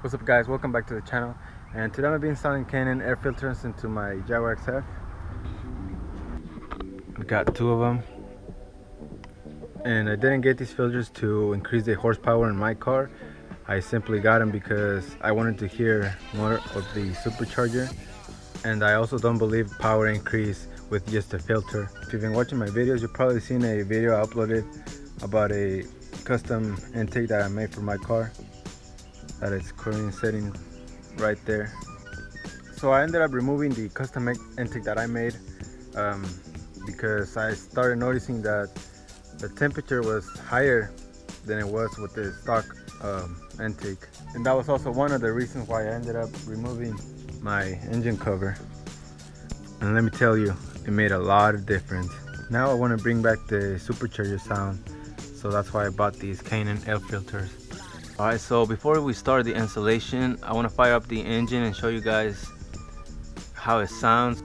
What's up guys, welcome back to the channel, and today I'm going to be installing Canon air filters into my Jaguar XF. I've got two of them, and I didn't get these filters to increase the horsepower in my car. I simply got them because I wanted to hear more of the supercharger, and I also don't believe power increase with just a filter. If you've been watching my videos, you've probably seen a video I uploaded about a custom intake that I made for my car that is currently sitting right there. So I ended up removing the custom intake that I made because I started noticing that the temperature was higher than it was with the stock intake, and that was also one of the reasons why I ended up removing my engine cover. And let me tell you, it made a lot of difference. Now I want to bring back the supercharger sound, so that's why I bought these Canon air filters. Alright, so before we start the installation, I want to fire up the engine and show you guys how it sounds.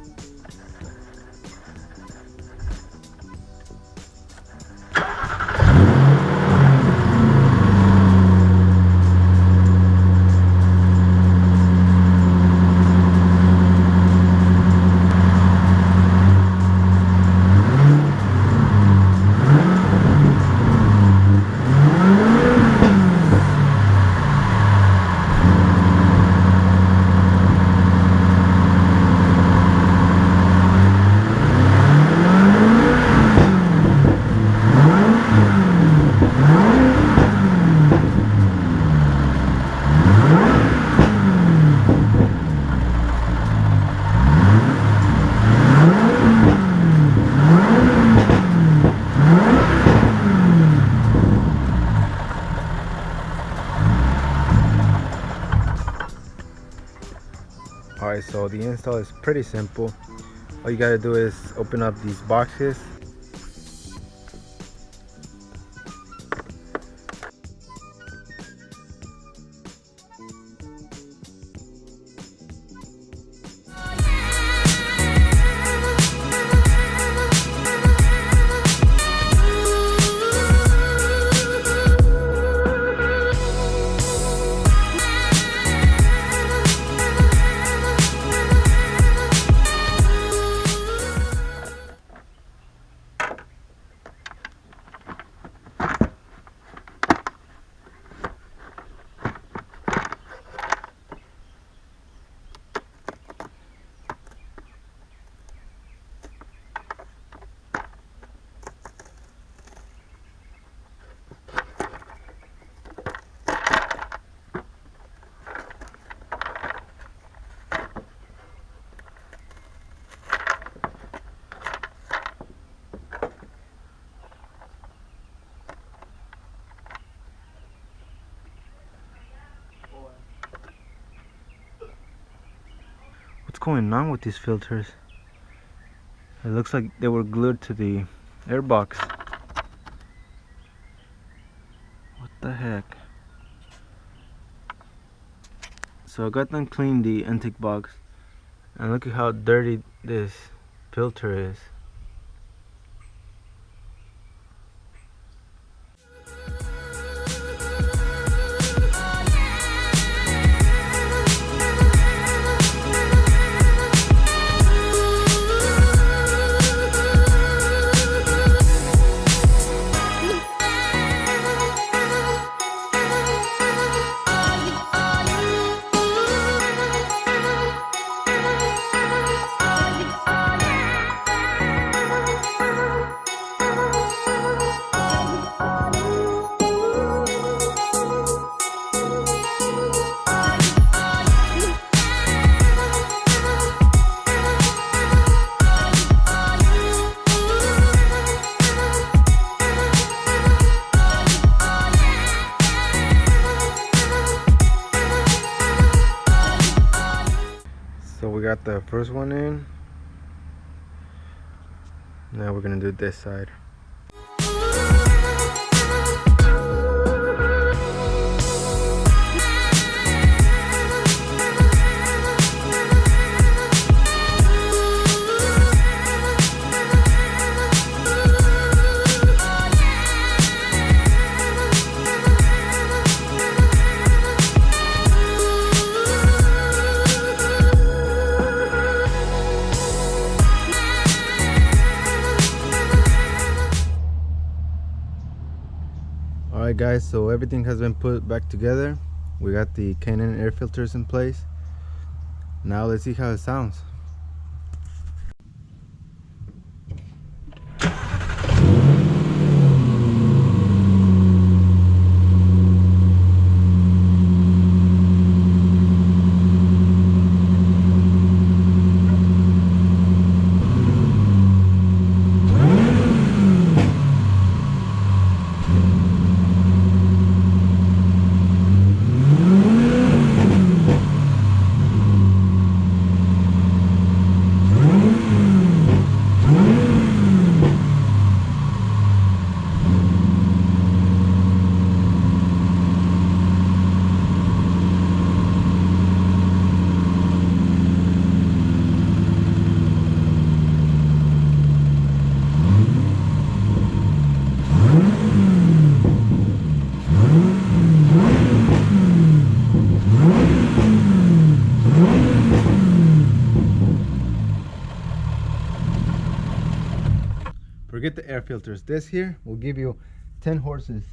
Alright, so the install is pretty simple. All you gotta do is open up these boxes. What's going on with these filters? It looks like they were glued to the airbox. What the heck? So I got them clean the intake box, and look at how dirty this filter is. So we got the first one in. Now we're gonna do this side. guys, so everything has been put back together. We got the K&N air filters in place. Now let's see how it sounds. Forget the air filters. This here will give you 10 horses